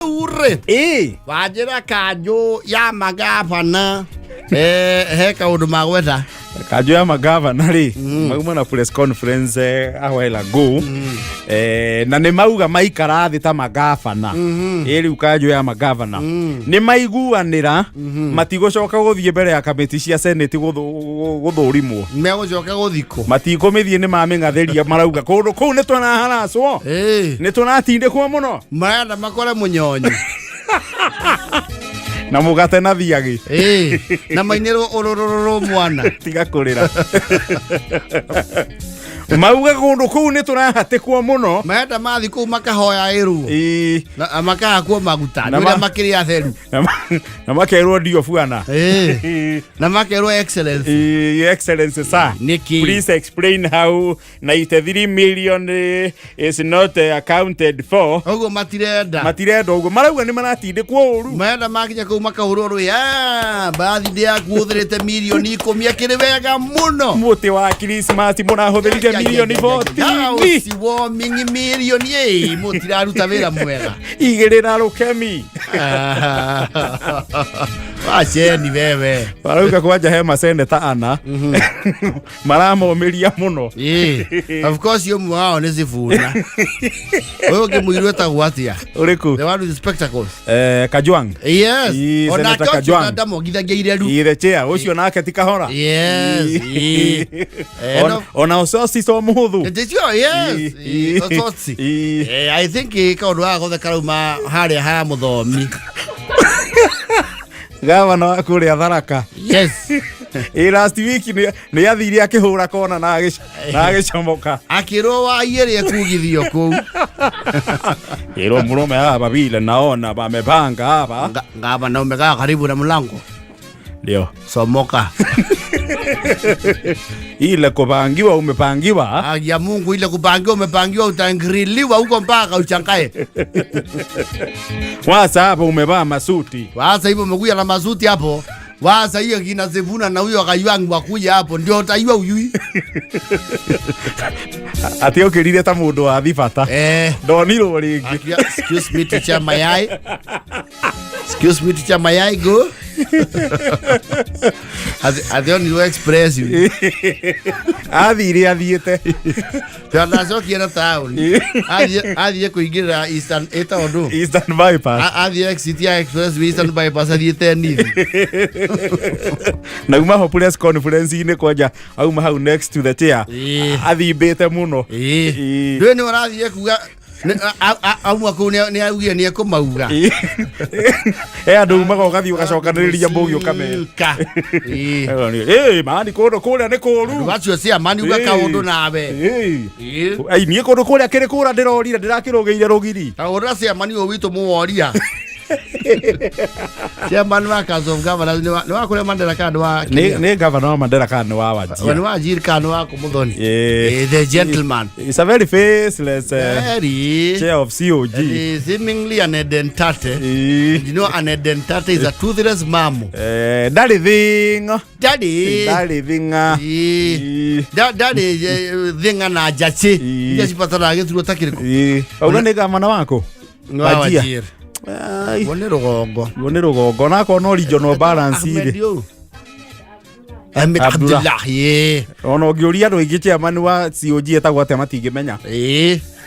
Ure. Wajira kanjo ya magavana. He kaundu magwetha. Kanjo ya magavana ri. Mauma na press conference a while ago. Na ne mauga maikara thi ta magavana. Eri kanjo ya magavana. Ni maiguanira matigocoka guthie mbere ya kamiti cia senate guthurimwo. Megocoka guthiko. Matikomithie ni mameng'atheria marauga kundu kuu ni twana haracwo. Ni tunatindikwo muno. Marenda makore munyonyi. Na mugate na thiagi. Na mainero orororo mwana. Tiga kurira. Mauga kundu kuu ni turahatikwo muno. Marenda mathi kuu makahoya iru. Na makahakwo maguta. Nira makiri atheru. Na makerwo ndio fuana. Na makerwo excellence. Excellence sir. Niki. Please explain how 93 million is not accounted for. Ogo matirenda. Matirenda ogo marauga ni maratindikwo uru. Marenda makinya kuu makahururu ya bathi ndia kuthirite milioni 10 akiri wega muno. Muti wa Christmas murahuthiria milioni 40. Si warming milioni mutiraruta wira mwega. Igirira rukemi. Wacheni wewe. Barauga kwanja he maseneta ana. Maramomiria muno. Of course you wao ni Sifuna. Wewe ngimuirwe ta gwatia. Uriku. The one with the spectacles. Kajwang. Yes. Ona Kajwang. Ndamo githageire ru. Ire chair ucio nake tikahora. Yes. Ona usosi so muhuthu. Yes. Usosi. I think kaundu wa gothe karauma haria ha muthomi. Gavana wa kuria Tharaka. Yes. Last week ni athiri akihura kona na agicomoka. Akiro wa yere kugithio ku. Ero murume hapa vile naona wamepanga hapa. Gavana umekaa karibu na mlango. Ndio. Somoka. Ile kupangiwa umepangiwa. Ya Mungu ile kupangiwa umepangiwa utangiriliwa huko mpaka uchangae. Wasa hapo umevaa masuti. Wasa hivyo umekuja na masuti hapo. Wasa hiyo kina Sifuna na huyo Kajwang wakuja hapo ndio utaiwa uyui. Ati ukirire ta mundu wa thibata. Ndoniro ringi. Excuse me teacher mayai. Excuse me teacher mayai go. Ati oni lo express you. Athiite. Tana soki na town. Athie kuingira Eastern Eastern bypass. Athie exit ya express Eastern bypass athiite nini. Na uma ho press conference ine kwaja auma hau next to the chair. Athimbite muno. Ndio ni warathie kuga aumwa ku ni augie ni kumauga. Andu magoka thio gacokaniriria mbugi ukameka. Mani kundu kuria ni kuru. Wacho cia mani uga kaundu nawe. Ai nie kundu kuria kiri kura ndirorire ndirakirugeire rugiri. Kaundu cia mani o witu muworia. Chairman wa Council of Governors ni wa kuria Mandela kanu wa ni governor wa Mandela kanu wa Wajir. Ni wa Wajir kanu wa Kumuthoni. The gentleman. He's a very faceless chair of COG. Seemingly an edentate. You know an edentate is a toothless mamo. Daddy thing. Daddy thing na jachi. Yes patara gitu takiriko. Ugane gavana wako. Wajir. Wone rugongo na ko no regional balance ile. Abdullah ono giuria ndo ingiche amani wa COG etagwo ate matingimenya.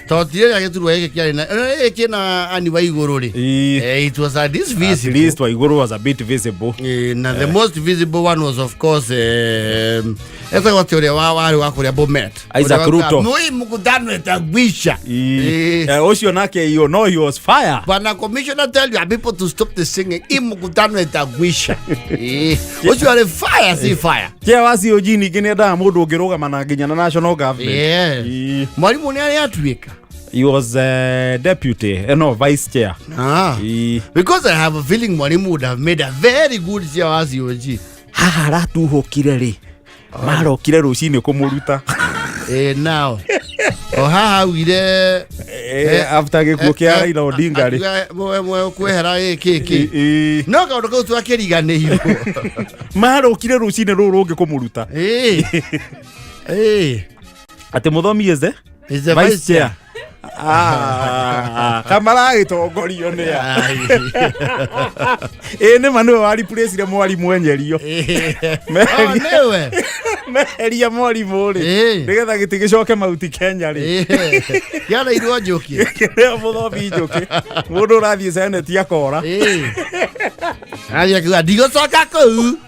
Totire ya getu rwege kiari na kina ani wa iguru ri. It was at this visible. At least wa iguru was a bit visible. Na the most visible one was of course etagwo teoria wa kuria Bomet. Isaac Ruto. Moi mukutano etagwisha. Ocio nake you know he was fire. Bana commissioner tell you people to stop the singing. Mukutano etagwisha. Ocio are fire see fire. Kia wa COG ni nda mundu ungirugama na nginya na national government. Mwalimu ni ari atwika. He was deputy, no, vice chair. Because I have a feeling Mwalimu would have made a very good chair as COG. Haha tu hokire ri. Marokire rucini kumuruta. Now. Haha wire after gikuo kia Raila Odinga ri. Mwe kwehera kiki. No kaundu kau twakiriganirwo. Marokire rucini ruru ungi kumuruta. Ate Muthomi is the vice chair. Kamara gitongorio ni ya ni manu wali place ile mwali mwenyerio newe meria mwali muri nigetha gitigicoke mauti Kenya ri yana irwo njuki leo muthomi njuki mundu rathie senate akora aria kiga ndigocoka kuu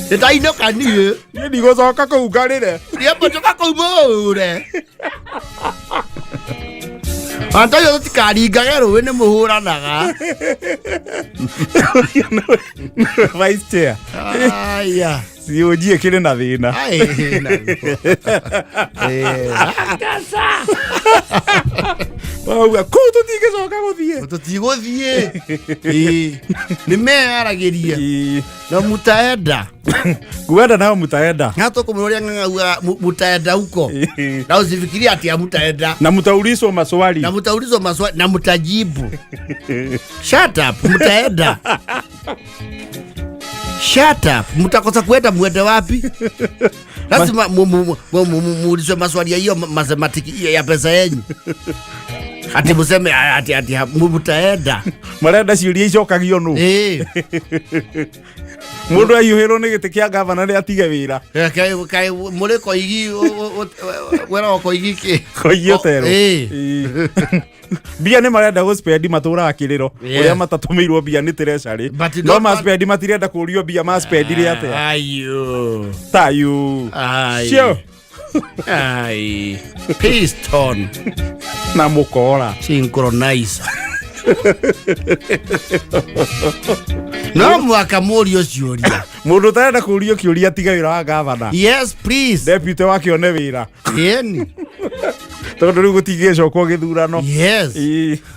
nditainoka nie ndigocoka kuu ngarire ndiambocoka kuu mure Antayo tikaringaga ruwe ni muhuranaga vice chair aya si ujie kile na thina Wauga kutu tigecoka guthie tutiguthie ni mearagiria na mutaenda kuenda nao mutaenda hato kumuroria ng'ang'a mutaenda huko na usifikiria ati mutaenda na mtaulizwa maswali na mtajibu shut up mutaenda shut up mtakosa kwenda mwende wapi lazima muulizwe maswali ya hiyo mathematiki ya pesa yenyu ati museme ati mutaenda marenda ciuria icokagio nu mundu ayuhirwo ni giti kia governor ri atige wira kai muri koigi wera koigi ki koiotero bia ni marenda go spend matura akiriro uria matatumirwo bia ni treasury no ma spend matirenda kurio bia ma spend ri ate ayo tayu sio ai piston na mukora synchronizer no mwaka murio ciuria mundu tarenda kurio kiuria tiga wira wa governor yes please deputy wake one wira yeni tondu riu gutigicokwo githurano yes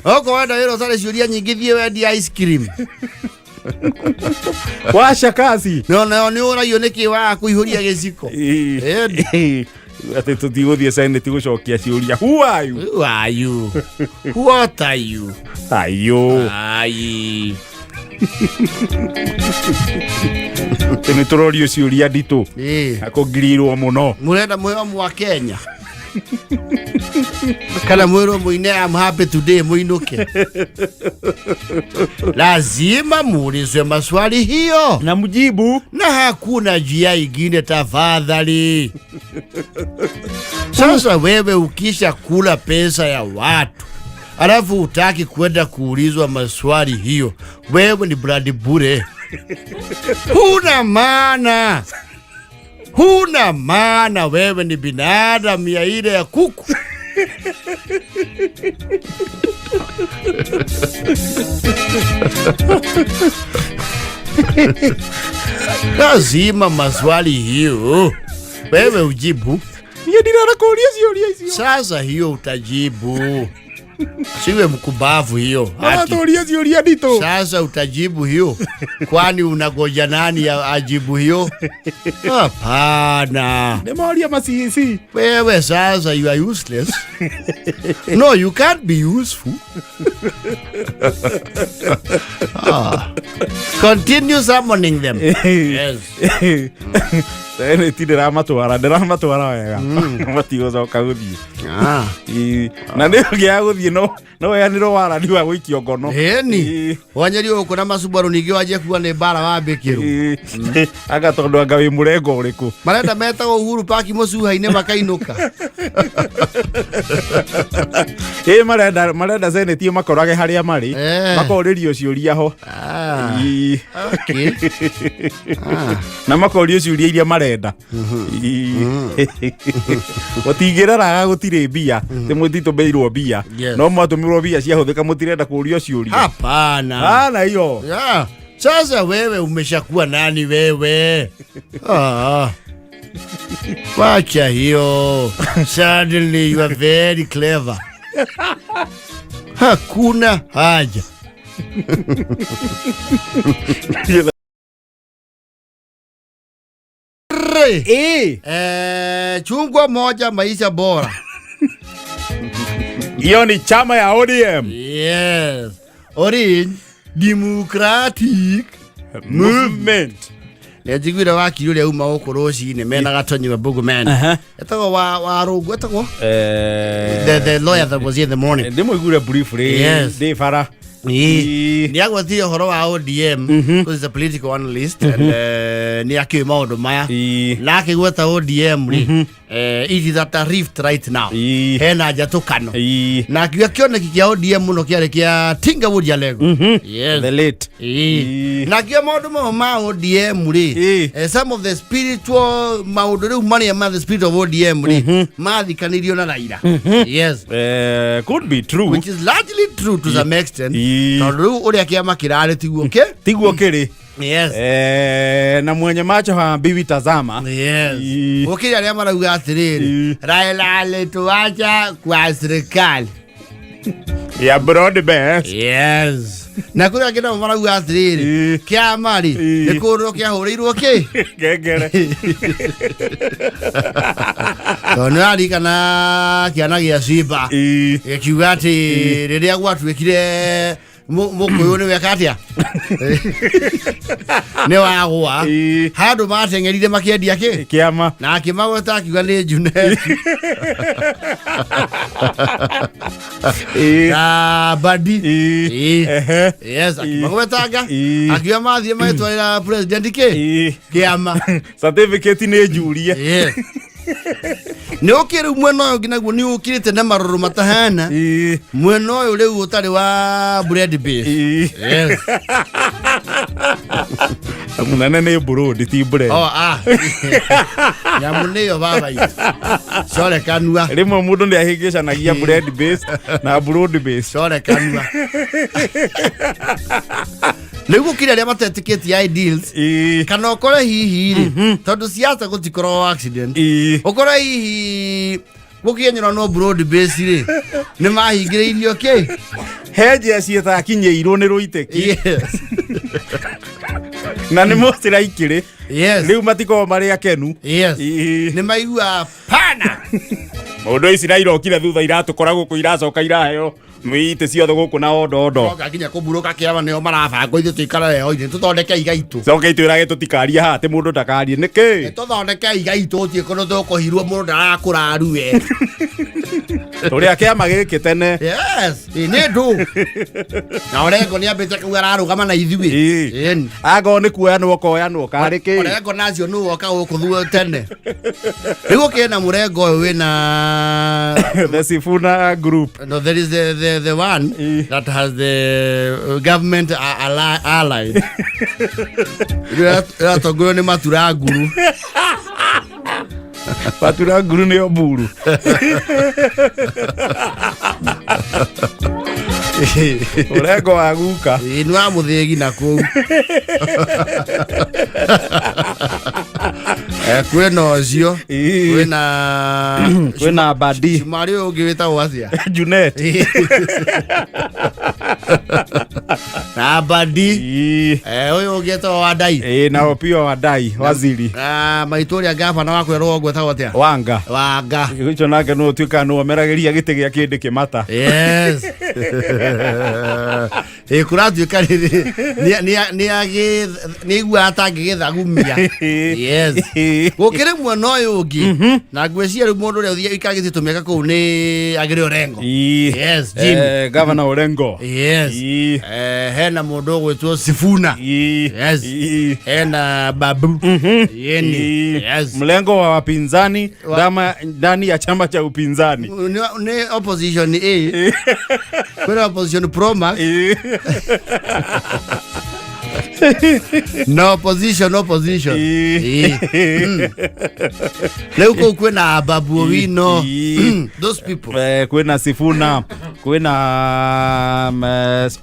oko wenda wira sare ciuria nyingi thie wendi ice cream washa kasi no ni urayo niki wa kuihuria giciko ati tutiguthie senate gucokia ciuria who are you what are you ayo ai tene turorio ciuria nditu akongiriro muno murenda muyo mwa Kenya kana mwero muine I'm happy today muinuke lazima muulizwe maswali hiyo na mjibu na hakuna njia ingine tafadhali. Sasa wewe ukisha kula pesa ya watu alafu utaki kwenda kuulizwa maswali hiyo, wewe ni brandi bure. Huna maana, wewe ni binadamu ya ile ya kuku. Lazima maswali hiyo wewe ujibu. Sasa hiyo utajibu. Siwe mkubavu hiyo. Sasa utajibu hiyo. Kwani unagoja nani ajibu hiyo? Hapana. Wewe sasa you are useless. No, you can't be useful. Continue summoning them. Yes. Tene tidera matwara wega. Matigocoka guthii. Na ndio gia guthii no yaniro wara ndiwa guikio ngono. Ni. Wanyerio uko na Masubaru ningi waje kuwa ni bara wa Bekiru. Aga tondu anga wi murengo uriku. Marenda meta Uhuru Park mucuha-ine makainuka. Marenda seneti makorage haria mari. Makoririo ciuria ho. Okay. Na makorio ciuria iria marenda. Mutingiraraga gutire mbia, ti mutitumirwo mbia. No mwatumirwo mbia ciahuthika mutirenda kurio ciuria. Hapana. Hiyo. Sasa wewe umeshakuwa nani wewe? Wacha hiyo. Suddenly you are very clever. Hakuna haja. Chungwa moja maisha bora. Hiyo ni chama ya ODM. Yes. Orange Democratic Movement. nä njiguire wakiri å rä a uma gå kå rå cinä mena gatonyi wa Boogman etagwo wa rå etagwo the lawyer that was here in the morning ndä må igure briefly ndä bara nä agwetirie å horo wa ODM who is a political analyst and nä akä maå ndå maya na akä gweta ODM rä it is at a rift right now hena njatå kano na akiuga kä oneki kä a ODM må no kä arä kä a Tinga Wood Alego the late na akiuga maå ndå mamwe ma ODM rä some of the spiritual maå ndå rä u marä a ma the spirit of ODM rä mathikanä na Raila yes could be true which is largely true to some extent tondå rä u å rä a kä ama kä rarä tiguo kä rä yes na mwenye macho hambiwi tazama yes ukiria aria marauga atiriri Raila alituacha kwa serikali ya broad base yes na kuria kina marauga atiriri kia mari ni kuro kia huriirwo ki ngengere tona ari kana kiana gia Simba ikiuga ati riria gwatuikire mukuyu ni weka atia ne wagwa handu matengerire makiendia ki kiama na akimagweta akiuga ni Junet Badi yes akimagwetanga akiuga mathie maitwarira president ki kiama certificate ni jurie ni ukiri mwena uyu nginaguo ni ukirite na maruru matahana mwena uyu riu utari wa bread base yes munene ni burudi ti bread nyamu niyo baba yu sore kanua rimwe mundu ni ahingicanagia bread base na broad base sore kanua Lego kile aria matetikitie ideals kana okore hihi ri tondu siasa gutikoro accident okore hihi gukinyira no broad base ri ni mahingiriirio ki heje cieta kinyeirwo ni ruiteki yes na ni mostira ikiri yes riu matiko mari akenu yes ni maigua pana mundu ici na irokire thutha iratukoragwo ku iracoka iraheo mwite ciothe guku na ondo ngakinya kuburuka kiama nio marabanga ithu tuikara leo ine tuthondeke igaitu coke itwirage tutikaria ha ati mundu ndakarie niki tuthondeke igaitu tie kono tukuhirwo mundu ndarakuraru we turi akiama giki tene yes ni ndu na Orengo ni ambite kuga ararugama na ithui ago ni kuoya no koya no kariki Orengo nacio no woka gukuthuo tene rigo kena Murengo wina the Sifuna group no there is the one that has the government allied togoro ni Matura Guru Matura Guru ni oburu Orengo aguka inu amuthigi na ku kwena ocio kwena Badi mari ungi witagwo atia Junet na Badi uyu ungi witagwo Wadai na opio Wadai waziri maitoria gavana wakwerwo gwetagwo atia Wanga ico nake no tuika no merageria gite gia kindi kimata yes kuratuika ni igua atangigithagumia yes gukire mwena uyu ungi na ngweciria riu mundu uria uthia ikagitie tumiaka kuu ni agire Orengo yes Jim governor Orengo yes hena mundu ugwitwo Sifuna yes hena Babu yeni yes mlengo wa wapinzani ndani ya chama cha upinzani ni opposition kuna opposition pro max no opposition leo kwena Babu Owino those people kwena Sifuna kwena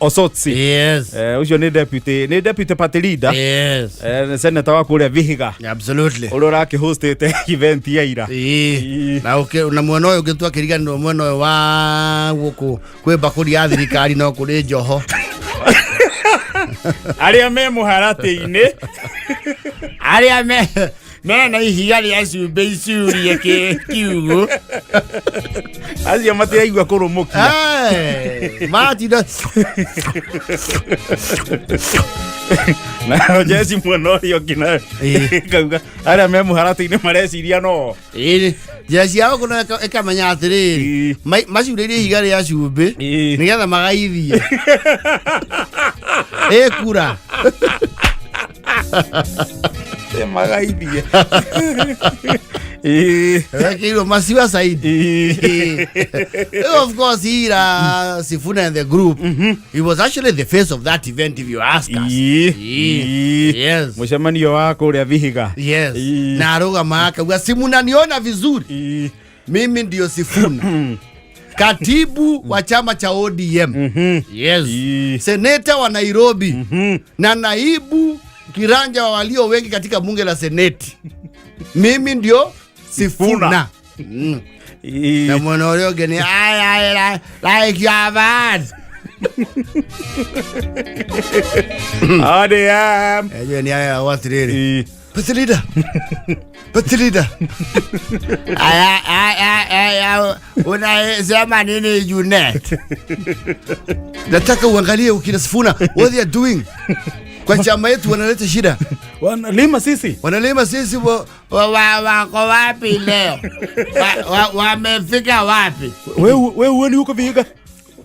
Osotsi yes ucio ni deputy party leader yes senator wa kuria Vihiga absolutely urora ki hosted event ya ira na mwena uyu ngitwa kiriganirwo mwena uyu wa guku kwi bakuri ya thirikari no kuri njoho aria me muharati-ini aria mena ihiga ria cumbe icurie kiugo acio matiraigua kurumukia matinda Na jesi mwono yokina. Kauga ara memu harati-ini mareciria no. Jesi yao kuna ekamenya atiriri. Maciurĩrie ihiga rĩa cumbĩ nĩgetha magaithie. Kura. Magaithie. Masiwa Saidi. Of course, Sifuna and the group. He was actually the face of that event, if you ask us. Yes. Mshamanio wako ule Vihiga. Yes. Na aroga maaka. Simuna niona vizuri. Mimi ndio Sifuna. Katibu wa chama cha ODM. Yes. Seneta wa Nairobi. Na naibu kiranja wa walio wengi katika bunge la seneti. Mimi ndio Sifuna. Na mwana orioge ni like your bad. Adiam. Ejo ni what's really? Patilida. Patilida. Unasema nini Junet? Nataka uangalie ukina Sifuna what they are doing. Kwa chama yetu wanaleta shida. Wanalima sisi. Wanalima sisi wako wapi leo? Wamefika wapi? Wewe uone huko Vihiga.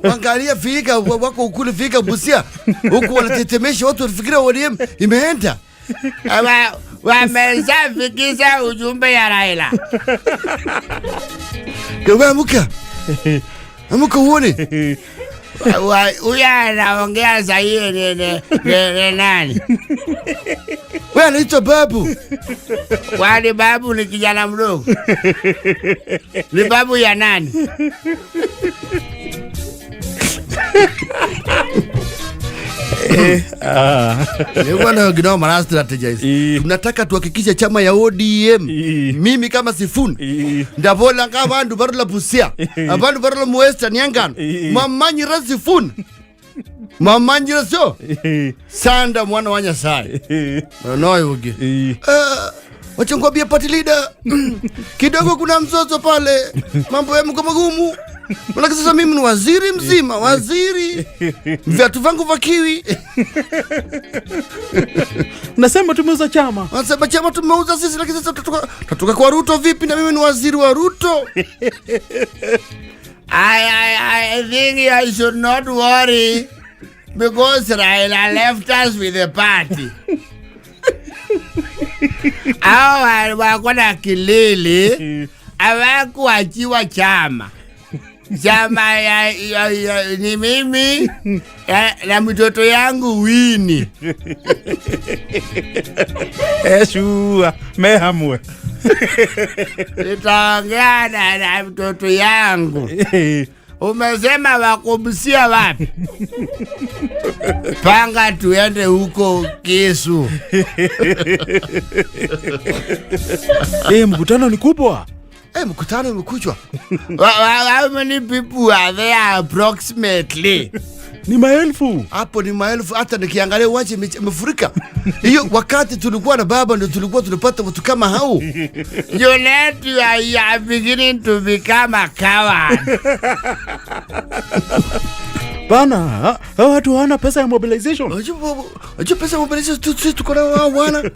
Wangalia Vihiga wako ukule Vihiga Busia. Huko wanatetemesha watu wanafikiria ODM imeenda. Wameshafikisha ujumbe ya Raila. Kwa amuka. Amuka uone. Uya anaongea sahihi ni nani? Wewe anaitwa Babu. Kwani Babu ni kijana mdogo? Ni babu ya nani? Wana gino mara strategize. Tunataka tuhakikishe chama ya ODM. Mimi kama Sifuna. Ndavola kama bandu barula Busia. Abandu barula Western Yangan. Mamanyira Sifuna. Mamanyira sio. Sanda mwana wa Nyasaye. Noyo uge. Wachongobia party leader. Kidogo kuna mzozo pale. Mambo ya mko magumu. Malaki sasa mimi ni waziri mzima, waziri. Viatu vangu vakiwi. Nasema tumeuza chama. Nasema chama tumeuza sisi, lakini sasa tutatoka kwa Ruto vipi na mimi ni waziri wa Ruto? I think I should not worry because Raila left us with the party. Hao wako na kilele. Hawakuachiwa chama. Chama ni mimi na mtoto yangu Winnie. Shua mehamwe. Nitaongea na mtoto yangu. Umesema wakubusia wapi? Panga tuende huko Kisu. Mkutano ni kubwa. Mkutano umekuchwa. How many people are there approximately? Ni maelfu. Hapo ni maelfu, hata nikiangalia uwanja imefurika. Hiyo wakati tulikuwa na baba ndio tulikuwa tunapata watu kama hao. Junet, you are beginning to become a coward. Bana, watu wana pesa ya mobilization. Unajua pesa ya mobilization tuko na wao wana.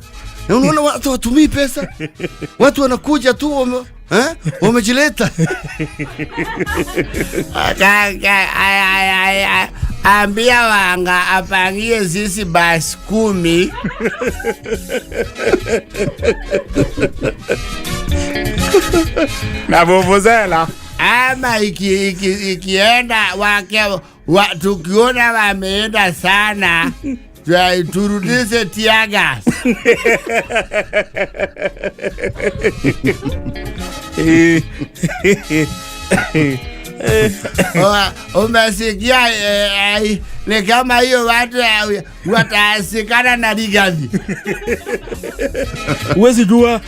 Na unaona watu watumii pesa. Watu wanakuja tu wamejileta. Ambia Wanga apangie sisi basi 10. Na vuvuzela. Ama ikienda tukiona wameenda sana turudishe tiagas. Umesikia ni kama hiyo watu watasikana na Rigathi. Huwezi jua.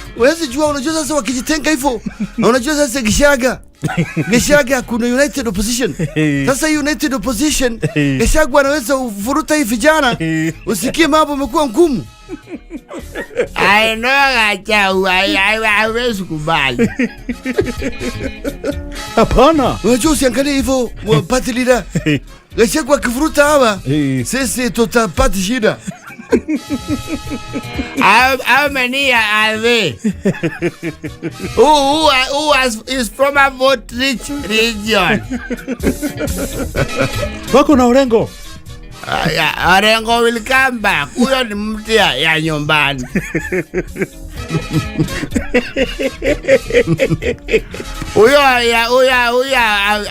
Unajua sasa wakijitenga hivyo. Unajua sasa Gachagua kuna United Opposition. Sasa United Opposition Gachagua anaweza kuvuruta hii vijana. Usikie mambo yamekuwa ngumu. I know Gachagua hawezi kubali. Hapana. Unajua usiangalie hivyo party leader. Gachagua akivuruta hawa sisi tutapata shida. How many are they? Is from a vote rich region? Wako na Orengo. Orengo will come back. Huyo ni mtia ya nyumbani. Huyo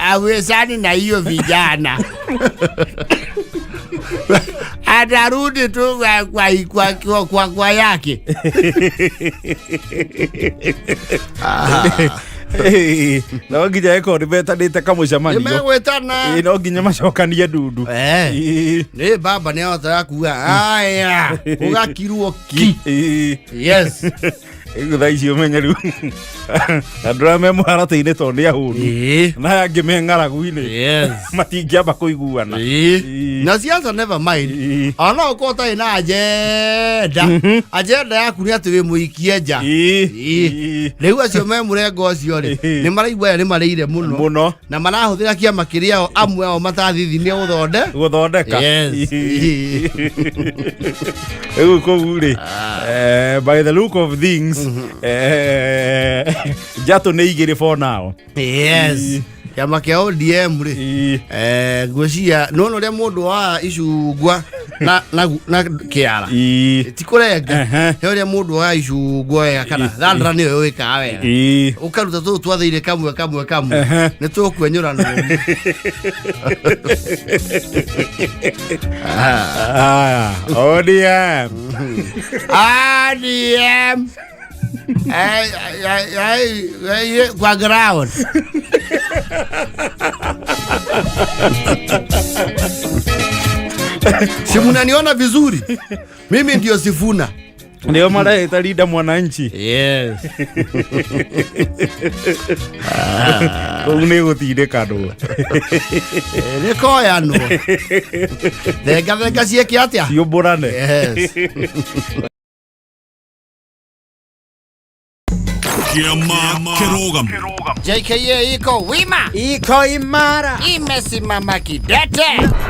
awezani na hiyo vijana. Atarudi tu kwa yake. No nginya eko ribetanite kamucemanio. Nimegwetana. No nginya macokanie ndundu. Ni baba ni ahota kuga aya ugakirwo ki. Yes. Ego thaici umenye riu. Andura me muharata-ini to ni ahuru. Na angi me ng'aragu-ini. Yes. Matingiamba kuiguana. Na siasa never mind. Ona ukota ina agenda. Agenda yaku ni ati wi muikie nja. Riu acio me murengo ucio ri ni maraigua ni mareire muno na marahuthira kiama kiria amwe ao matathithini guthondeka. Yes. Ego ko ri by the look of things Jato nĩ igĩrĩ for now. Yes. Kiama kia ODM ri ngwĩciria nona ũrĩa mũndũ wa icungwa na kĩara tikurenga he ũrĩa mũndũ wa icungwa wega kana Thandra nĩyo wĩkaga wega ũkaruta tũtũ twathĩire kamwe nĩ tũkwenyũrana. ODM kwa ground. Si mnaniona vizuri? Mimi ndio Sifuna. Ndio mara Linda Mwananchi. Yes. Une gutindika ndu. Ni koya no. Thega cieke atia? Ciumburane. Yes. Kiama Kirugam. JKA iko wima. Iko imara. Imesimama kidete.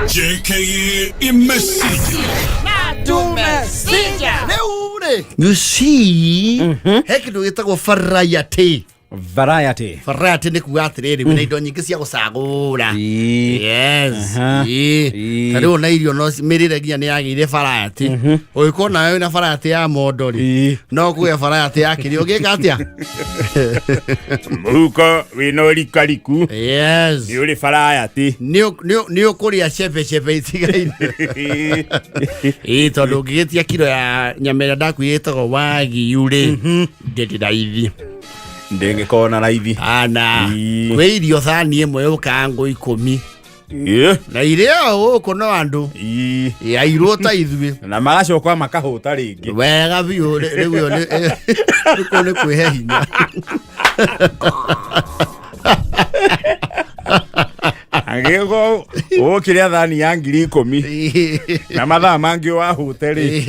JKA imesija. Na tumesija. Neure. You see, hekindo gitagwo variety. Variety ni kuga atiriri wina indo nyingi cia gucagura. Yes. Tariu na irio no mirire nginya ni yagire variety. Uiko na wewe na variety ya modori. No kuya variety ya kiri ugika atia. Muko wino likaliku. Yes. Ni uri variety. Ni ukuria chepe itigaine. Tondu ngigitia kilo ya nyamera ndaku yetagwo wagi yuri ndeti raithi. Ndengikona raithi. Ana we irio thani imwe ukango 10. Na irio uko no andu ya irota ithui na magacoka makahuta ringi wega biu riu ni kwihe hinya. Angego ukiria thani ya 10,000 na mathaa mangi wahute ri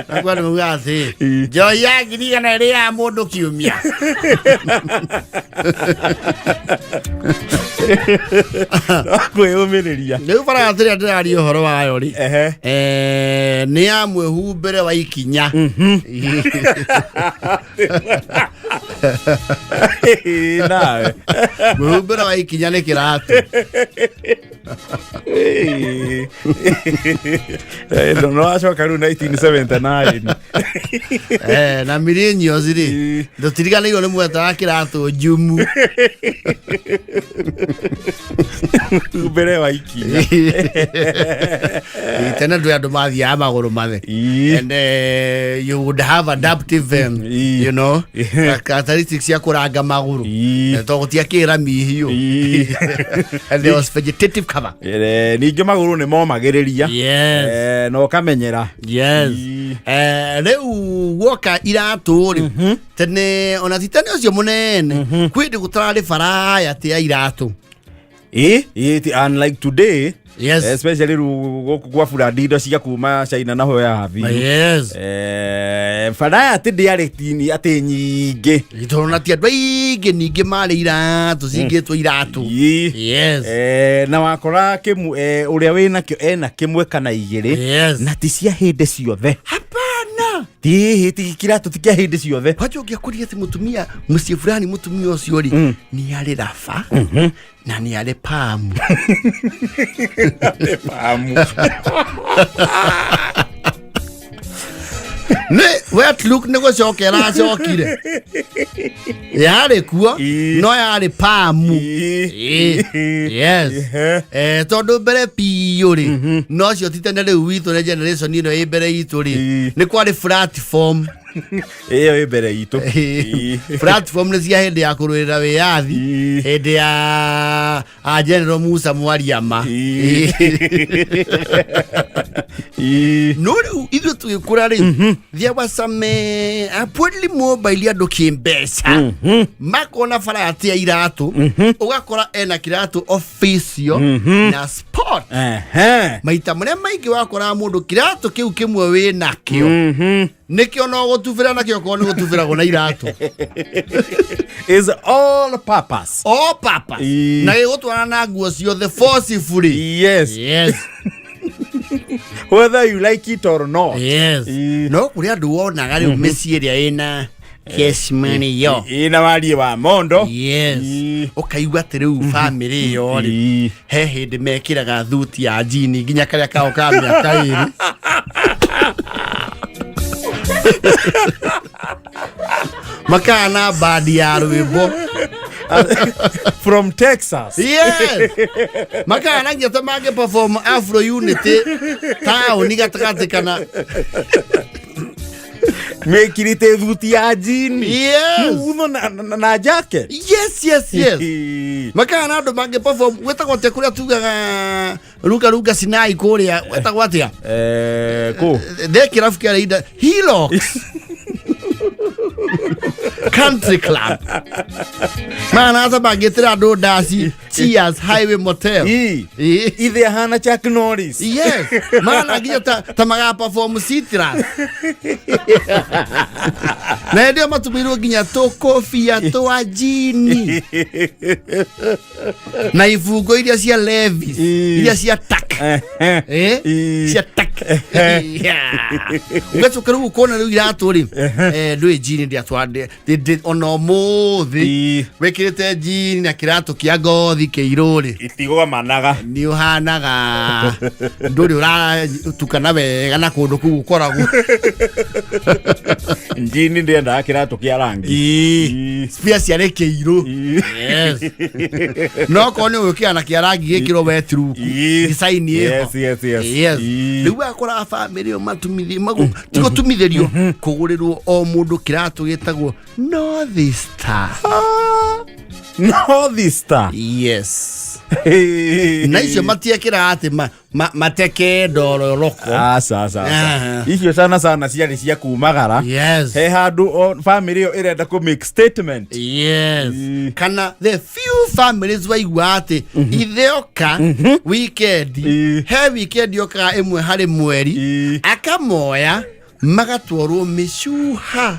agwa ni mugati jo ya 100 ri ya mundu kiumia. Kwĩyũmĩrĩria riu variety ria ndĩraria ũhoro wayo ri nĩ ya mwĩhumbĩre wa ikinya. nawe mwĩhumbĩre wa ikinya nĩ kĩratu. no acoka rĩu 1979 na millennials ri ndũtiriganĩirwo nĩ mweta wa kĩratu njumu. mbere wa ikinya tena ndũ andũ mathiaga magũrũ mathe and you would have adaptive you know characteristics ya kũranga magũrũ to gũtiakĩra mihiũ and there was vegetative cover. Ningĩ magũrũ nĩ momagĩrĩria no kamenyera. Yes. Rĩu guoka iratũ rĩ tene ona ti tene ũcio mũnene kwĩndĩ gũtararĩ variety ya iratũ. Unlike today Yes. Especially kwa fuladido cia kuma China na hoya havi. Yes. Fana ati dialectini ati nyingi. Itorona ti andũ aingĩ ningĩ marĩ iratũ cingĩtwo iratũ. Yes. Na wakora kimu uria wina kio ena kimwe kana igiri. Yes. Na ti cia hinde ciothe. Hapana. Ti kiratu ti kia hinde ciothe. Wacho ngiakuria ati mutumia muciĩ fulani mutumia ũcio ri ni arĩ raba na ni arĩ pamu. Ne wet look ne go cokera cokire yare kuo no yare pamu. Yes. Tondu mbere piyo ri no cio titene riu witu ne generation ino ĩ mbere itu ri ni kwari platform Iyo ibere itu. Platform nĩ cia hĩndĩ ya kũrũĩrĩra wĩyathi hĩndĩ ya General Musa Mwariama. No rĩu ithuĩ tũgĩkũra rĩ there was some apparently mobile andũ kĩmbeca makona barati ya iratũ ũgakora ena kĩratũ official na sport. Maita marĩa maingĩ wakora mũndũ kĩratũ kĩu kĩmwe wĩ nakĩo nikio no gutubira nakio ko ni gutubira go na iratũ is all purpose na gĩgũtwara na nguo ciothe forcefully. Yes. Whether you like it or not. Yes. No kũrĩ andũ wonaga rĩu mĩciĩ ĩrĩa ĩna cash money yo ina wali wa mondo. Yes. Ũkaigua atĩ rĩu family yo rĩ he hĩndĩ mekĩraga thuti ya jini nginya karĩa kao ka mĩaka ĩrĩ. Makana badi ya rwimbo from Texas. Yes. Makana ngeta mage perform Afro Unity town gatagate kana mekirite thuti ya jini. Yes. Uno na jacket. Yes. Makana ando mage perform wetagwo te kuria tugaga ruga Sinai kuria wetagwo atia ko de kirafukia ida Hilux Country Club. Man asa bagetira do dasi Cheers Highway Motel. Ithe hana Chuck Norris. Yes. Man agita tamaga perform Citrus. Na ndio matumiro ginya to coffee to ajini. Na ifugo iria cia Levi's, iria cia Tak. Cia Tak. Ugacho karu kona riu iratũ ri ndui jini ndia twande ono muthi wekirite jini na kiratũ kia ngothi kĩirũ ri itigo managa ni uhanaga nduri uratukana wega na kundu kuu koragwo jini ndienda kiratũ kia rangi spia cia kĩirũ. Yes. No kone ukiana na kia rangi gĩkĩro wetru design ĩyo. Yes. Riu akora family matumithie magu tigo tumitherio kugurirwo o mundu kiratũ gitagwo North Star. Yes. Na icio matiekira ati mateke ndoro roko. Sasa. Icio sana ciarĩ cia kumagara. Yes. He handu family yo irenda ku make statement. Yes. Kana the few families waigua ati itheoka weekend he weekend yoka imwe hari mweri akamoya magatwarwo Mĩcuha.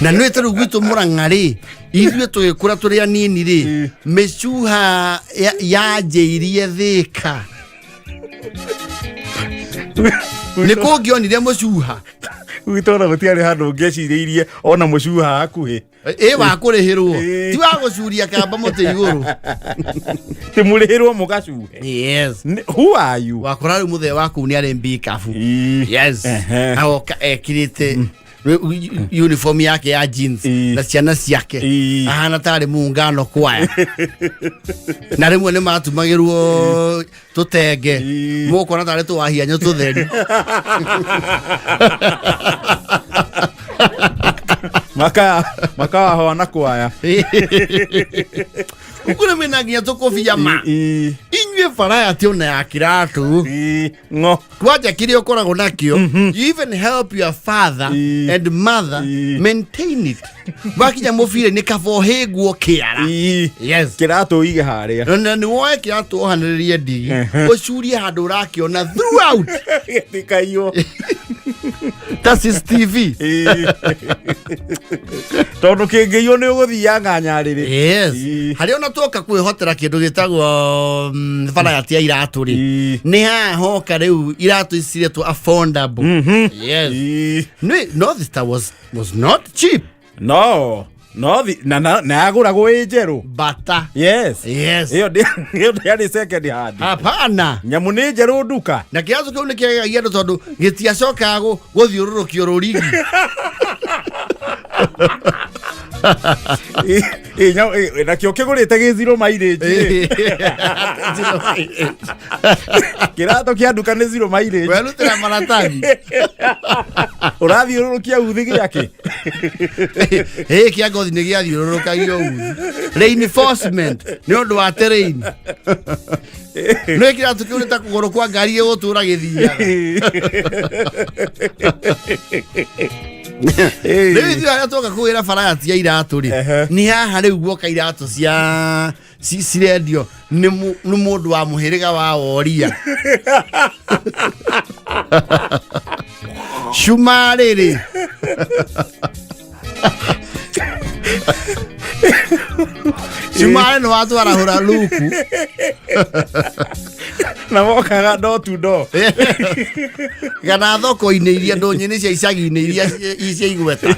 Na nwe tru gwitu Murang'ari ithuĩ tũgĩkũra tũrĩ anini rĩ Mĩcuha yanjĩirie Thĩka. Nĩ kũngĩonire Mũcuha Uitona gutiari handu ngeciririe ona Mũcuha hakuhi wa kũrĩhĩrwo ti wa gũcuria kamba mũtĩ igũrũ ti mũrĩhĩrwo mũgacuhe. Yes. Who are you? Wakora rĩu mũthee waku nĩ arĩ mbikabu. Yes. Agoka ekirite uniform yake ya jeans na ciana ciake ahana tarĩ muungano kwaya na rĩmwe nĩ matumagĩrwo tũtenge mũkona tarĩ tũwahianyo tũtheri maka hona kwaya ukuna mena nginya tũkobia ma inyue faraya tiona ya kiratu ngo kwaja kiri okoragwo nakio you even help your father and mother maintain it bakinya mufire ni kabohegwo kiara yes kiratu ige haria na ni woe kiratu ohaniririe ndigi ucurie handu rakiona throughout tikayo that is TV tondu kingiyo ni uguthia nganyariri yes hari ona toka kwihotera kindu gitagwo faraya tia iratu ri ni ha hoka riu iratu isire to affordable yes no this was not cheap no na aguragwo njeru bata yes iyo ndi second hand hapana nyamu ni njeru nduka na kiazo kiu ni kiagia tondu gitiacoka guthiururukio rurigi na kio kigurite gi zero mileage kirato kia nduka ni zero mileage werutira maratathi urathiururukia uthi giake kia ngothi ni giathiururukagio uthi reinforcement ni undu wa terrain no kiratu kiu ni ta kuguru kwa ngari gutura githia Rĩu arĩa toka kwĩra faraya tia iratu ri ni haha rĩu guoka iratu cia cirendio nĩ mũndũ wa mũhĩrĩga wa Woria Shumarĩ Shumarĩ nĩ watwarahũra luku na wokaga do to do kana thoko-inĩ iria ndũnyĩ-inĩ cia icagi-inĩ iria cia igweta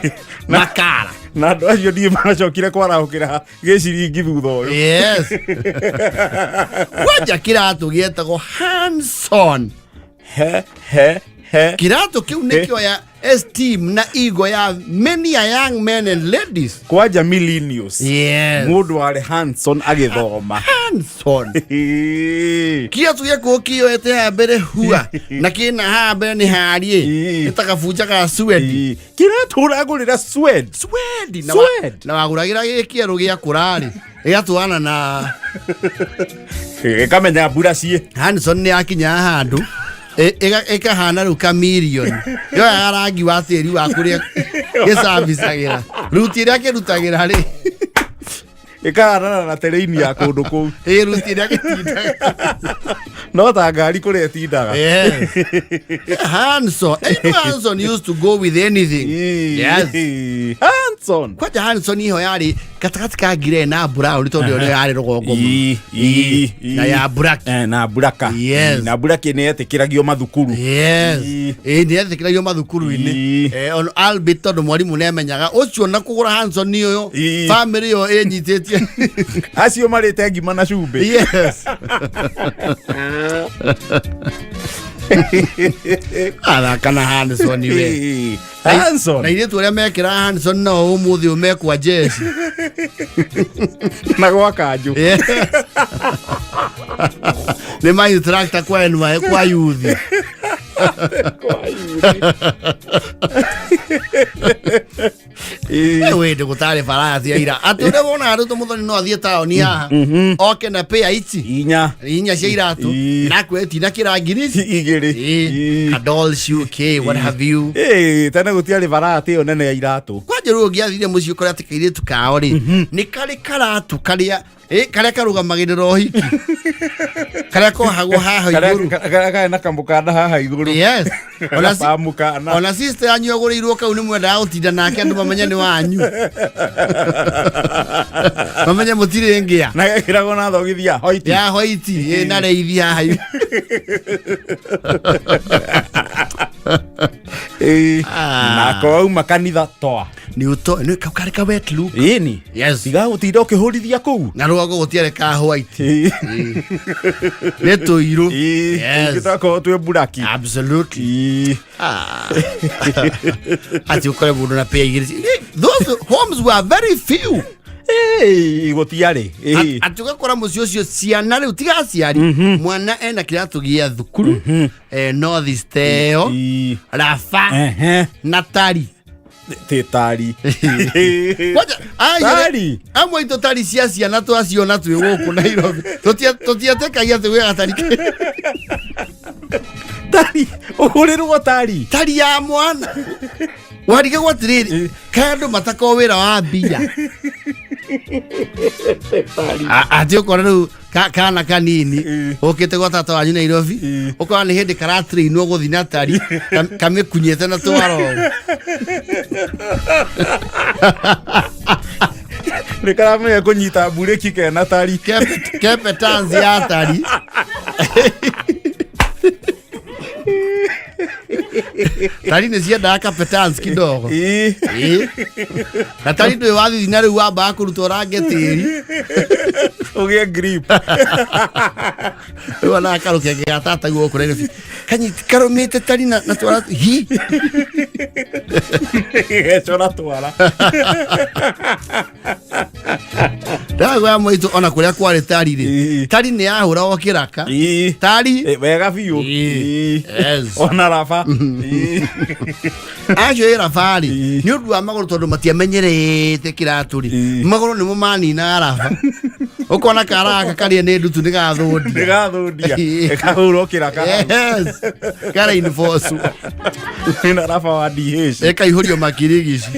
makara na andũ acio ndiĩ macokire kwarahũkĩra gĩciringi thutha ũyũ yes kwanja kĩratũ gĩetagwo Hanson kĩratũ kĩu nĩkĩo ya esteem na ego ya many a young men and ladies kwanja millennials yes mũndũ warĩ Hanson agĩthoma Hanson kĩratũ gĩakwo kĩoete haha mbere hua na kĩna haha mbere nĩ harie gĩtakabunjaga swedi kĩratũ ũragũrĩra swedi na wagũragĩra gĩkĩerũ gĩa kũrarĩ ĩgatwarana na ĩkamenya mbura ciĩ Hanson nĩ akinya handũ ikahana rĩu kamirioni yoya rangi wa tĩri wa kũrĩa gĩcambicagĩra ruti ĩrĩa kĩrutagĩra rĩ ĩkahanana na terĩini ya kũndũ kũu ruti ĩrĩa gĩtindaga no ta ngari kũrĩa ĩtindaga Hanson used to go with anything yes Hanson kwaja Hanson iho yarĩ gatagatĩ ka ngire na brown tondũ ĩyo yarĩ rũgongo na ya black na buraka na buraki nĩ etĩkĩragio mathukuru nĩ etĩkĩragio mathukuru-inĩ on albeit tondũ mwarimũ nĩ amenyaga ũcio na kũgũra Hanson ũyũ family yo ĩnyitĩtie acio marĩte ngima na cumbĩ yes athaka na Hanson we Hanson na ithuĩ ũrĩa mekĩra Hanson no ũmũthĩ ũmekwa jeshi na gwa kanjũ nĩ ma instructor kwa NY kwa youth wende gũtarĩ faraya cia ira atĩ ũrĩa wona arutwo mũthoni no athiĩ taũni haha oke na pea ici inya cia iratũ na kwetina kĩrangiri igĩrĩ kadol shoe what have you tene gũtiarĩ faraya ĩyo nene ya iratũ kwanja rĩu ũngĩathire mũciĩ ũkore atĩ kairĩtu kao rĩ nĩ karĩ karatu karĩa karũgamagĩrĩra ũhiki karĩa kohagwo haha igũrũ karĩa na kamũkanda haha igũrũ yes pamũkana ona sister yanyu agũrĩirwo kau nĩ mwendaga gũtinda nake andũ mamenye nĩ wanyu mamenye mũtirĩ ngĩa na gekĩragwo na thogithia hoiti ya hoiti na reithi haha na kouma kanitha toa nĩ ũto nĩ kau karĩ ka wet look ĩni yes tiga gũtinda ũkĩhũrithia kũu na rũgongo gũtiarĩ ka white nĩ tũirũ tũngĩtokorwo twĩ buraki absolutely ati ũkore mũndũ na pea igĩrĩ those homes were very few gũtiarĩ atĩ ũgakora mũciĩ ũcio ciana rĩu tiga aciari mwana ena kĩratũ gĩa thukuru North East ĩyo Rafa na Tari Tari. Wacha Tari. amwe ito tari cia ciana twaciona twi guku Nairobi tutiatekagia twi gatari Tari. Uhurirwo tari. tari ya mwana warige gwatiriri kandu matako wira wa mbia ati ukora riu kana kanini ukite gwa tata wanyu Nairobi ukora ni hindi karatrainwo guthi na tari kamikunyete na twaro Nikaramenya kunyita bureki kena tari. kepe tanzi ya tari tari nä ciendaga kapetans kidogo na tari ndå wathi na rä u wambaga kå rutwo range tä ri Ugie grip. rä u onaga karå kenge ga tata guo kå Nairobi karå mä te tari na twara hi Gecora twara. ndagå ya maitå ona kå rä a kwarä tari rä tari nä yahå ra o kä raka tari Wega biũ. Ona raba. acio ä rabarä nä å ndå wa magå rå tondå matiamenyerete kä ratå rä magå rå nä mo manina raba å kona karaka karä nä ndutu nä gathåndia Nĩgathũndia. Ĩkahũrwo kĩraka. karainbocu Na raba wa DH. ekaihå rio makirigici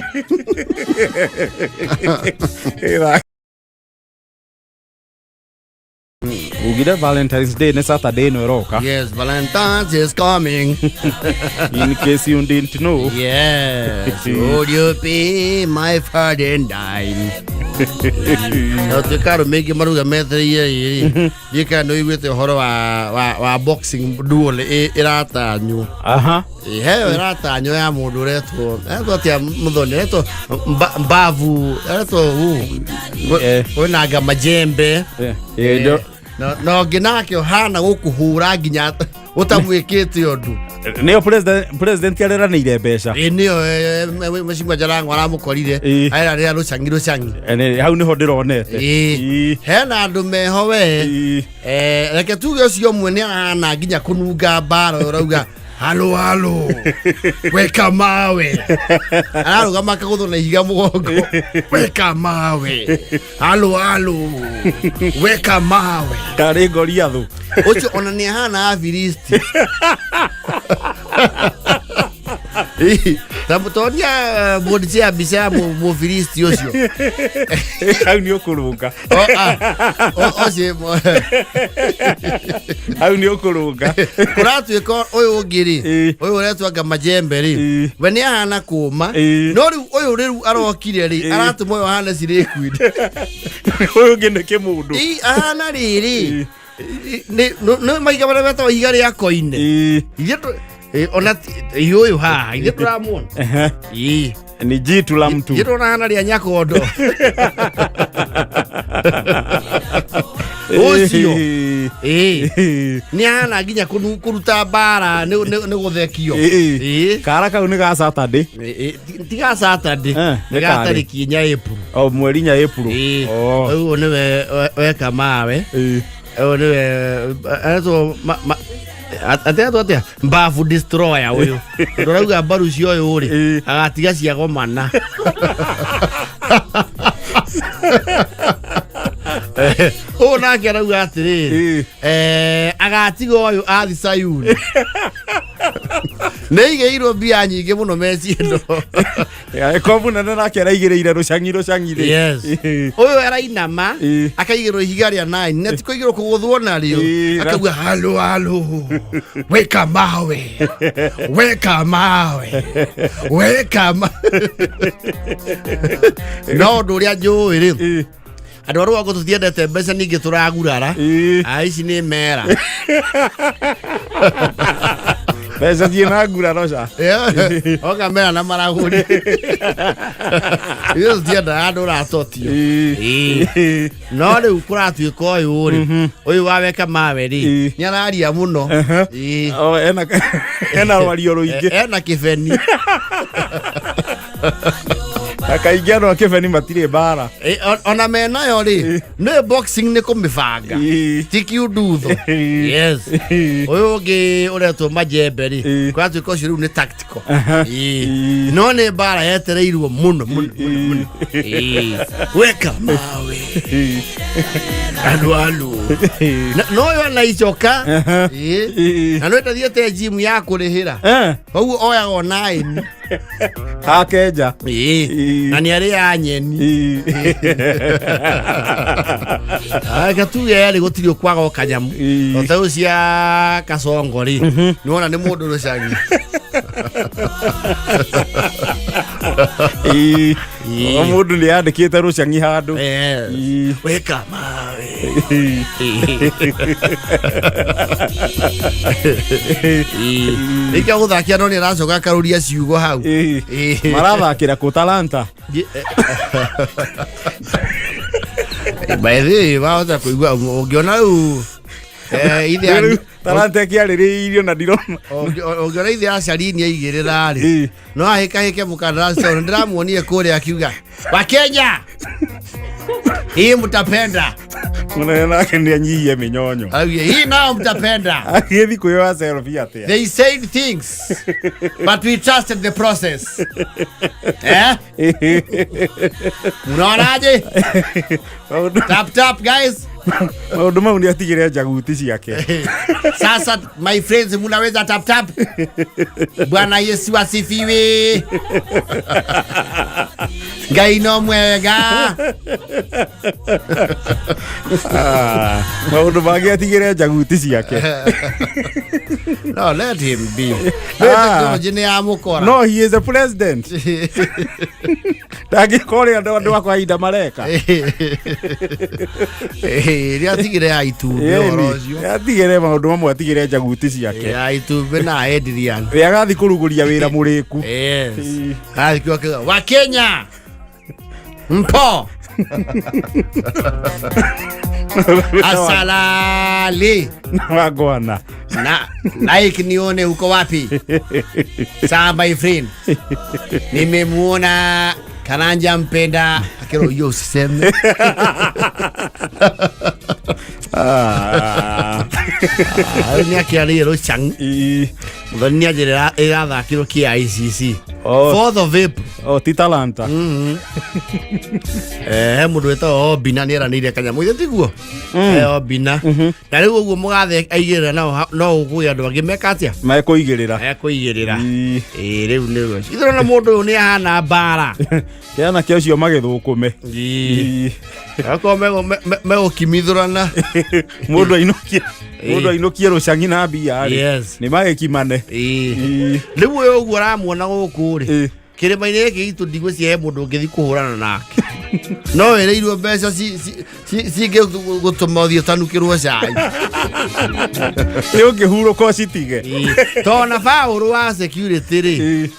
Ugire Valentine's Day nĩ Saturday ĩno ĩroka. yes Valentine's is coming In case you didn't know. yes would you be my Valentine Tukaro mengi maruga methereire riri ndika no igwete horo wa boxing duel iratanywo Aha. heo iratanyo ya mundu retwo atia muthoni retwo mbavu retwo wina nga majembe no nginake ohana gukuhura nginya utamwikite undu Nĩyo president kĩareranĩire mbeca. nĩyo mecimwa Jalang'o aramukorire aira rĩrĩa rũcangi Hau nĩho ndĩronete. hena andũ meho we reke tuge ũcio ũmwe nĩ arahana nginya kũnunga mbara ũrauga halo weka mawe ararũgama akagũthwo na ihiga mũgongo weka mawe halo weka mawe Karĩ Goliath. ũcio ona nĩ ahana Afilisti tamutonia bodi cia mbica ya Mũfilisti ũcio Hau nĩ ũkũrũnga. Hau nĩ ũkũrũnga. kũratuĩka ũyũ ũngĩ rĩ ũyũ ũretwanga majembe rĩ we nĩ ahana kũma no rĩu ũyũ rĩu arokire rĩ aratũma ũyũ ahana Slay-Queen Ũyũ ũngĩ nĩ kĩmũndũ. ahana rĩrĩ nĩ maiga marĩa metagwo ihiga rĩa koine ona ũyũ haha ithe tũramuona Ni jitu la mtu. ithe tũrahana rĩa nyakondo ũcio nĩ ahana nginya kũruta mbara nĩ gũthekio Kara kau nĩ ga Saturday. tiga Saturday nĩ ga tarĩki inya April Mweri inya April. ũguo nĩwe weka mawe ũyũ nĩwe aretwo atetwo atia mbavu destroyer ũyũ tondũ arauga mbaru cio ũyũ rĩ agatiga cia gomana ũũ nake arauga atĩrĩrĩ agatiga ũyũ athi Sayuni nĩ igĩirwo mbia nyingĩ mũno meciendo Kobu nene nake araigĩrĩire rũcangi yes ũyũ arainama akaigĩrwo ihiga rĩa 9 na ti kũigĩrwo kũgũthwo narĩo akauga halo weka mawe no ũndũ ũrĩa njũĩ rĩ andũ arĩa wako tũtiendete mbeca ningĩ tũragurara ici nĩ mera Mbeca ciĩna nguraro ca. oka mera na maragũri ithuĩ tũtiendaga andũ ũratotio no rĩu kũratuĩka ũyũ rĩ ũyũ waweka mawe rĩ nĩ araria mũno Ena rwario rũingĩ. ena kĩbeni Akaingia no akebeni matire bara. Ona mena yo ri no boxing ni kumibanga tiki udutho. Yes. Oyo ge ore to majembe ri kwa tu ko shiru ni tactical. No ne bara yetereirwo muno. Weka mawe. Alu. No yo na icoka. Na no ethiete gym ya kurihira. Koguo oya go 9. Akeja. Na ni ari ya nyeni. Gatu yari gutiri kwaga kanyamu. Otau cia kasongori. Ni wona ni mundu rucangi. Mundu ni andikite rucangi handu. Weka mawe. Ika guthakia no ni aracoka karuria ciugo hau. Marathakira ku Talanta. Bae vaota kuigua ungiona u ithe Talanta kiaririirio na ndirona ungiona ithe acarini aigirira ri no ahika mukandarasi ono ndiramuonie kure akiuga wa Kenya hii mtapenda Mwana ni anyie minyonyo. Hii nao mtapenda. Agithi kuyoa selfie atia. They said things but we trusted the process. Unaonaje? Tap guys. Mauduma undi atigire jaguti ciake. Sasa my friends munaweza tap. Bwana Yesu asifiwe. Ngai no mwega. Maundu magi atigire jaguti ciake. No, let him be. No, he is a president. Dagi kore ando kwa ida mareka. Ria tigire aitu orozio. Atigire maundu mamwe atigire jaguti ciake. Aitu bena Adrian. We agathi kuruguria wira muriku. Yes. Akiwa wa Kenya. Mpo. Asalali. Wagwana. Like nione uko wapi? Sawa my friend. Nimemuona Karanja mpenda akero yo usiseme. Ni akiari ro chang. Ndani ajira era kilo ki ICC. For the VIP. Ti Talanta. Mundu eto Obina ni era ni ire kanyamu ire tiguo. Obina. Na riu uguo mugathe aigirira no uguya andu angi mekatia. Mekuigirira. Riu ni ithiro na mundu ni ahana bara. Kiana kio cio magithukume. Ako mego kimithurana. Mundu ainukie rucangi na mbia ri. Ni magikimane. Riu uyu uguo ramuona guku ri. Kirima-ini giki gitu ndigwe cie mundu ngithi kuhurana nake. No ereirwo mbeca cinge gutuma uthio tanukirwo cai. Ni ungihuruka citige. Tona faulu wa security ri.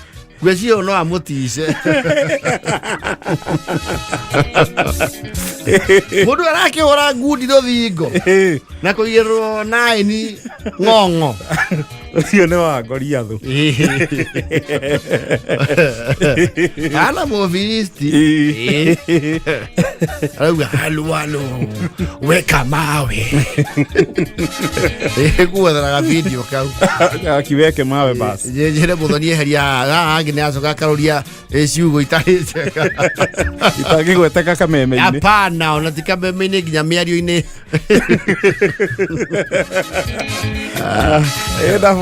Gwecio no amutice. Mundu arakihura ngudi ruthingo. Na kuigirwo 9 ngongo. Ucio ni wa Goliathu. Ana mofilisti. Alwa halwalo. Weka mawe. Kuwa video kau. Akiweke mawe basi. Jere muthoni heria angi ni acoka karoria ciugo itari ceka. Itagi gweteka kameme-ini. Hapana, ona ti kameme-ini nginya miario-ini. Eda